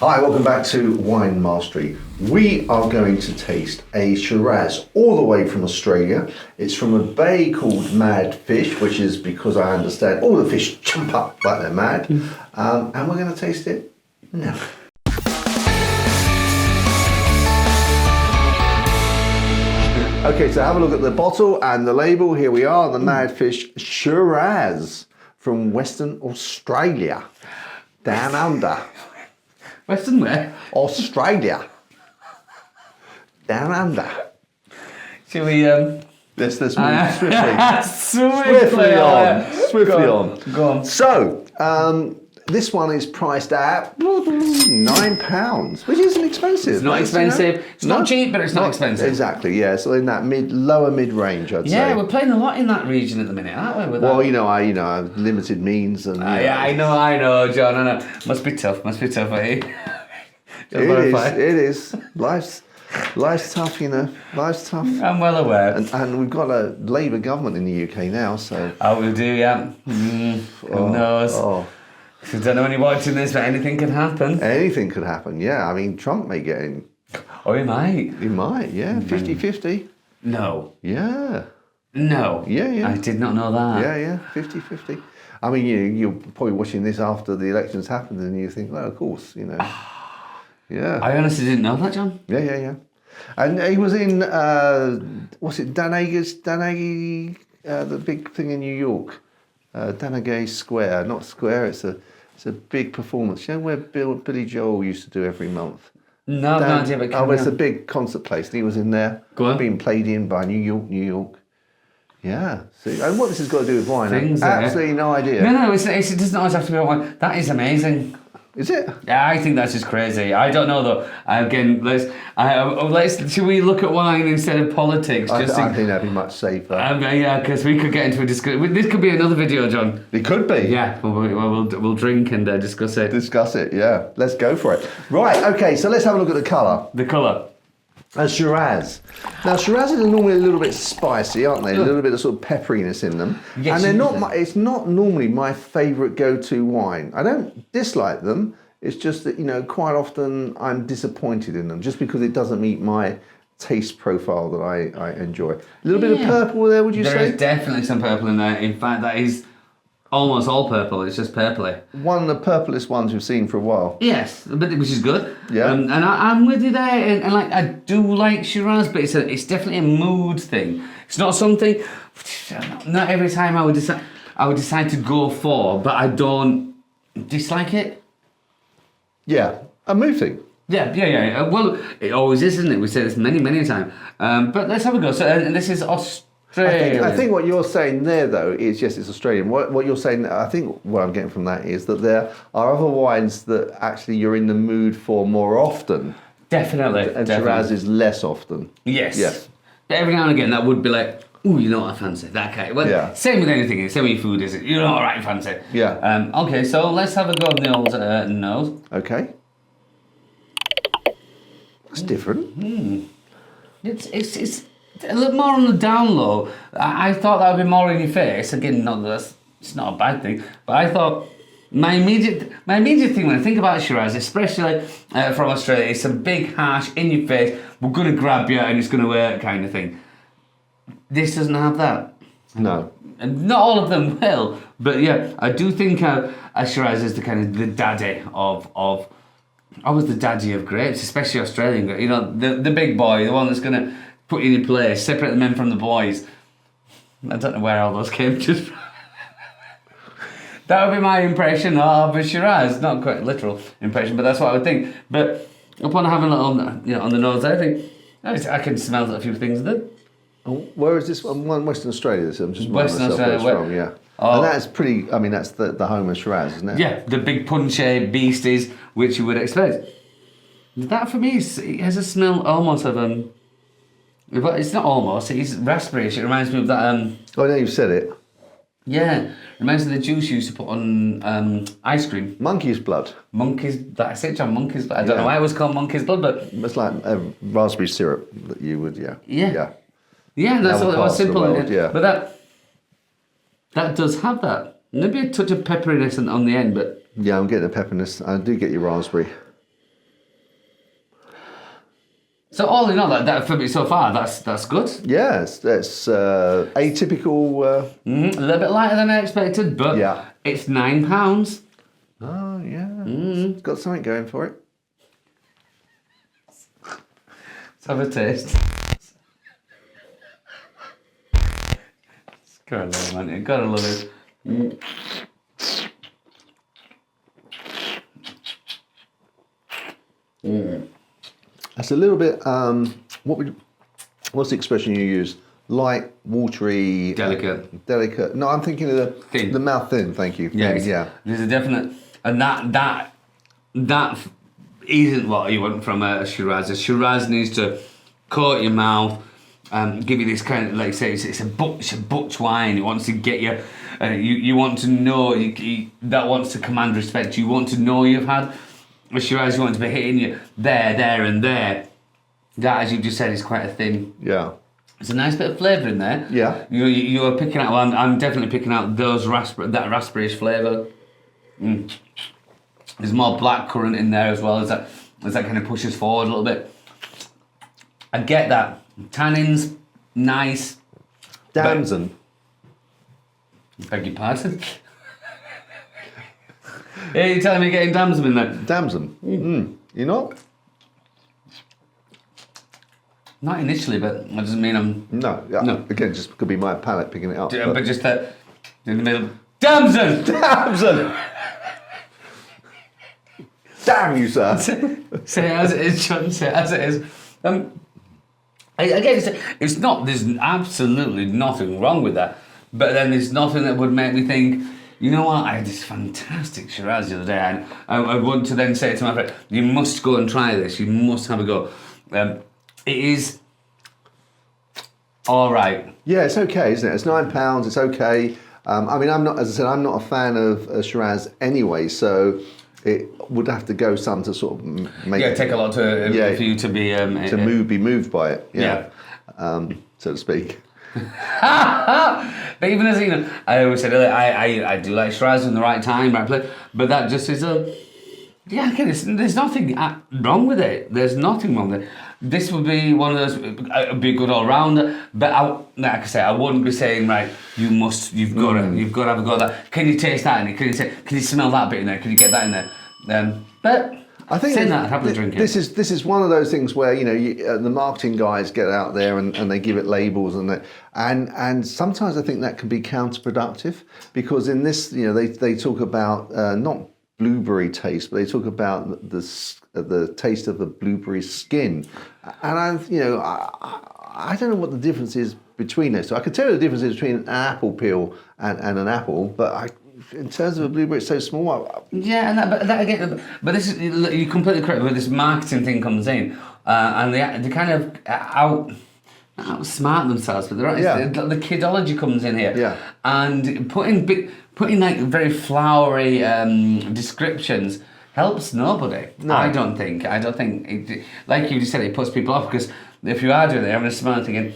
Hi, welcome back to Wine Mastery. We are going to taste a Shiraz all the way from Australia. It's from a bay called Mad Fish, which is because I understand all the fish jump up like they're mad. And we're going to taste it now. Okay, so have a look at the bottle and the label. Here we are, the Mad Fish Shiraz from Western Australia. Down under. Western where? Australia. Down under. Shall we Let's move swiftly. Swiftly on. Go on. So, this one is priced at £9, which isn't expensive. It's not expensive. You know? It's not cheap, but it's not expensive. Exactly, yeah. So in that lower mid range, I'd say. Yeah, we're playing a lot in that region at the minute, aren't we? With well, that? I have limited means and. Yeah, I know, John. I know. Must be tough, eh? It is. Life's tough, Life's tough. I'm well aware. And we've got a Labour government in the UK now, so. Oh, we do, yeah. Who knows? Oh. I don't know when you're watching this, but anything can happen. Anything could happen, yeah. I mean, Trump may get in. Oh, he might. He might, yeah. 50-50. No. Yeah. No. Yeah. I did not know that. Yeah. 50-50. I mean, you're probably watching this after the elections happened and you think, well, of course, Yeah. I honestly didn't know that, John. Yeah. And he was in, what's it, Danaghi, the big thing in New York. Danaghi Square, not Square, it's a big performance. You know where Billy Joel used to do every month? No, I've no idea. But it's a big concert place, and he was in there. Go on. Being played in by New York. Yeah. See, and what this has got to do with wine? Absolutely no idea. No, it doesn't always have to be wine. That is amazing. Is it? Yeah, I think that's just crazy. I don't know though. Again, should we look at wine instead of politics? I think that'd be much safer. Yeah, because we could get into a discussion. This could be another video, John. It could be. Yeah, we'll drink and discuss it. Discuss it, yeah. Let's go for it. Right, okay, so let's have a look at the colour. The colour. Shiraz. Now, Shirazes are normally a little bit spicy, aren't they? A little bit of sort of pepperiness in them. Yes, and it's not normally my favourite go-to wine. I don't dislike them. It's just that, quite often I'm disappointed in them just because it doesn't meet my taste profile that I enjoy. A little bit of purple there, would you say? There is definitely some purple in there. In fact, that is almost all purple. It's just purpley. One of the purplest ones we've seen for a while. Yes, which is good. Yeah. And I'm with you there. And I do like Shiraz, but it's definitely a mood thing. It's not something. Not every time I would decide to go for, but I don't dislike it. Yeah, a mood thing. Yeah. Well, it always is, isn't it? We say this many times. But let's have a go. So, and this is Australia. I think what you're saying there, though, is yes, it's Australian. What you're saying, I think what I'm getting from that is that there are other wines that actually you're in the mood for more often. Definitely. And Shiraz is less often. Yes. But every now and again, that would be like, ooh, you know what I fancy, that kind. Well, same with anything, same with food, is it? You know what I fancy. Yeah. Okay, so let's have a go on the old nose. Okay. It's different. It's a little more on the down low. I thought that would be more in your face. Again, it's not a bad thing, but I thought my immediate thing when I think about Shiraz, especially from Australia, it's a big, harsh, in your face, we're going to grab you and it's going to hurt kind of thing. This doesn't have that. No. And not all of them will, but yeah, I do think a Shiraz is the kind of the daddy of always the daddy of grapes, especially Australian grapes. The big boy, the one that's going to put you in place, separate the men from the boys. I don't know where all those came from. That would be my impression of a Shiraz. Not quite literal impression, but that's what I would think. But upon having it on the nose, I think I can smell a few things there. Where is this one? Western Australia. I'm just Western Australia. Where it's from, yeah. And that's pretty. I mean, that's the home of Shiraz, isn't it? Yeah, the big punchy beasties which you would expect. That for me, it has a smell almost of It's not almost. It's raspberry. It reminds me of that. Oh, now you've said it. Yeah, reminds me of the juice you used to put on ice cream. Monkey's blood. That's it, John. Monkey's blood. I don't know why it was called monkey's blood, but it's like raspberry syrup that you would, Yeah, that's all. It was simple. But that does have that. Maybe a touch of pepperiness on the end, but yeah, I'm getting a pepperiness. I do get your raspberry. So all in all, that for me so far, that's good. Yeah, it's atypical. A little bit lighter than I expected, but Yeah. it's £9. Oh yeah, it's got something going for it. Let's have a taste. Gotta love it, man. You gotta love it. It's a little bit. What's the expression you use? Light, watery, Delicate. Delicate. No, I'm thinking of Thin. the mouth thin. Thank you. Yeah, Yeah. There's a definite, and that isn't what you want from a Shiraz. A Shiraz needs to coat your mouth, give you this kind of, like say, it's a butch wine. It wants to get you, you want to know, that wants to command respect. You want to know you've had a Shiraz. You want to be hitting you there, and there. That, as you just said, is quite a thin. Yeah. There's a nice bit of flavour in there. Yeah. You are picking out. Well, I'm definitely picking out that raspberry flavour. There's more blackcurrant in there as well as that kind of pushes forward a little bit. I get that. Tannins, nice. Damson. Beg your pardon? Yeah, you're telling me you're getting damson in there? Damson. You not? Not initially, but that doesn't mean I'm... No. Yeah. No. Again, just could be my palate picking it up. But just that in the middle. Damson! Damson. Damn you, sir. Say it as it is, John. Say it as it is. Again, it's not. There's absolutely nothing wrong with that. But then there's nothing that would make me think, you know what? I had this fantastic Shiraz the other day, and I want to then say to my friend, you must go and try this. You must have a go. It is all right. Yeah, it's okay, isn't it? It's £9. It's okay. I mean, I'm not, as I said, I'm not a fan of Shiraz anyway, so it would have to go some to sort of make. Yeah, take a lot for you to be be moved by it. Yeah. So to speak. But even as you know, I always said earlier, I do like Shiraz in the right time, right place. But that just is there's nothing wrong with it. There's nothing wrong with it. This would be one of those. It would be a good all rounder. But like I say, I wouldn't be saying right. You've got to have a go at that. Can you taste that in it? Can you smell that bit in there? Can you get that in there? But I think saying that, I'd happily drink it. This is one of those things where the marketing guys get out there and they give it labels and sometimes I think that can be counterproductive because in this they talk about not blueberry taste, but they talk about the taste of the blueberry skin, and I don't know what the difference is between those two. I could tell you the difference is between an apple peel and an apple, but in terms of a blueberry, it's so small. Yeah, but that again, but this is you're completely correct. Where this marketing thing comes in, and they kind of outsmart themselves, but the kidology comes in here. Yeah. And putting like very flowery descriptions helps nobody. No. I don't think it, like you just said, it puts people off because if you are doing it, having a smell thinking,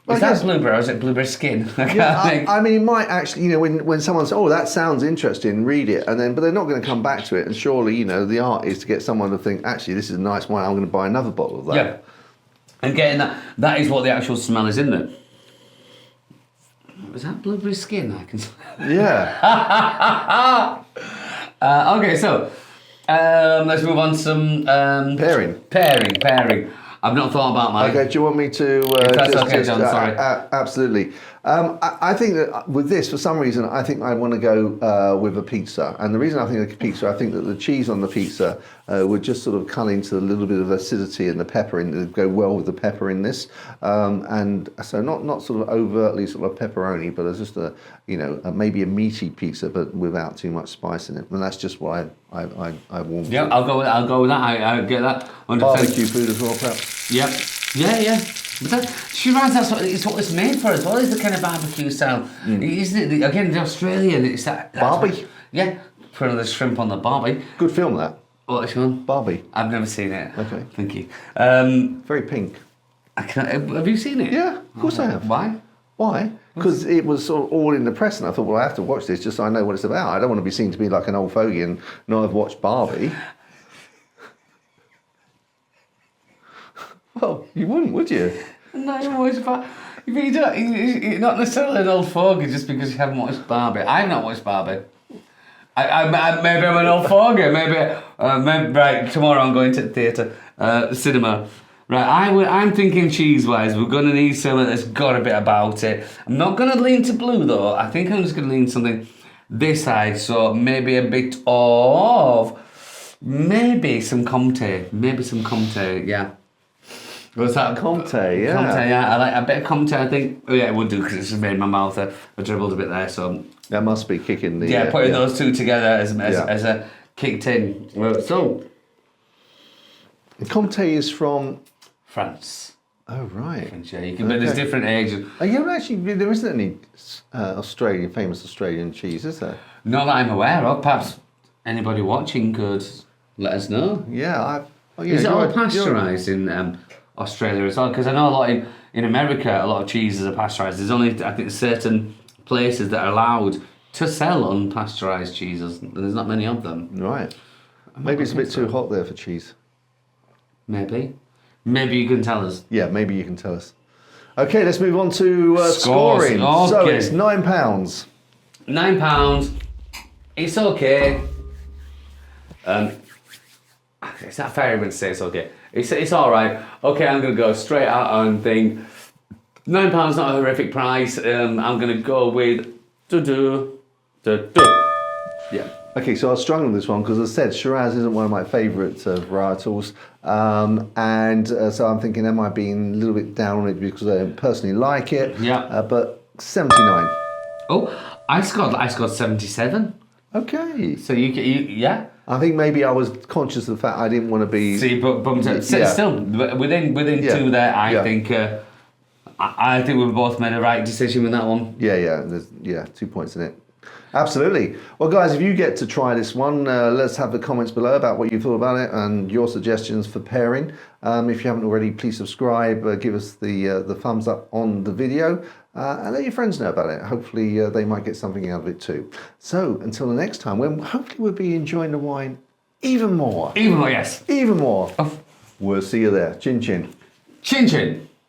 is that blueberry or is it blueberry skin? I mean, it might actually, when someone says, "Oh, that sounds interesting," read it, but they're not going to come back to it. And surely, the art is to get someone to think, actually, this is a nice wine. I'm going to buy another bottle of that. Yeah. And getting that is what the actual smell is, isn't it? Was that blueberry skin? I can smell. Yeah. Okay, so let's move on to some pairing. I've not thought about mine. Okay, do you want me to? If that's okay, John. Sorry. Absolutely. I think that with this, for some reason, I think I want to go with a pizza. And the reason I think a pizza, I think that the cheese on the pizza would just sort of cut into a little bit of acidity and the pepper in it, go well with the pepper in this. And so not sort of overtly sort of pepperoni, but it's just maybe a meaty pizza, but without too much spice in it. And that's just why I warm. Yeah, I'll go with that. I get that. 100%. Barbecue food as well, perhaps. Yep. Yeah. But Shiraz, that's what it's made for as well. Is the kind of barbecue style, isn't it? Again, the Australian, it's that Barbie. Yeah, put another shrimp on the barbie. Good film that. What one? Barbie. I've never seen it. Okay. Thank you. Very pink. Have you seen it? Yeah, of course I have. Why? Why? Because it was sort of all in the press, and I thought, well, I have to watch this just so I know what it's about. I don't want to be seen to be like an old fogey and not have watched Barbie. Well, you wouldn't, would you? No, you're always you're not necessarily an old fogey just because you haven't watched Barbie. I've not watched Barbie. Maybe I'm an old fogey. Maybe right, tomorrow I'm going to the theatre, cinema. Right, I'm thinking cheese-wise, we're going to need something that's got a bit about it. I'm not going to lean to blue, though. I think I'm just going to lean something this side, so maybe a bit of... Maybe some Comté. Yeah. What's that? Comté, yeah. Comté, yeah. I like a bit of Comté, I think. Oh, yeah, it would do, because it's just made my mouth... I dribbled a bit there, so... That must be kicking the... Yeah, putting those two together as a kicked in. Well, so... Comté is from... France. Oh, right. French, yeah. But there's different ages. Yeah, actually, there isn't any famous Australian cheese, is there? Not that I'm aware of. Perhaps anybody watching could let us know. Yeah, Is it all pasteurised in Australia as well? Because I know a lot in America, a lot of cheeses are pasteurised. There's only, I think, certain places that are allowed to sell unpasteurised cheeses, and there's not many of them. Right. Maybe it's a bit too hot there for cheese. Maybe you can tell us. Yeah, maybe you can tell us. Okay, let's move on to scoring. Okay. So it's £9. £9. It's okay. Is that fair even to say it's okay? It's all right. Okay, I'm gonna go straight out on thing. £9 not a horrific price. I'm gonna go with yeah. Okay, so I was struggling with this one because, as I said, Shiraz isn't one of my favourite varietals, so I'm thinking, am I being a little bit down on it because I don't personally like it? Yeah. But 79. Oh, I scored 77. Okay. So you yeah. I think maybe I was conscious of the fact I didn't want to be. So you bumped it. Yeah. Still within two there. I think. I think we both made a right decision with that one. Yeah. There's 2 points in it. Absolutely. Well, guys, if you get to try this one, let's have the comments below about what you thought about it and your suggestions for pairing. If you haven't already, please subscribe, give us the thumbs up on the video, and let your friends know about it. Hopefully they might get something out of it too. So until the next time, when hopefully we'll be enjoying the wine even more. Even more, yes. Even more. Oh. We'll see you there. Chin chin. Chin chin.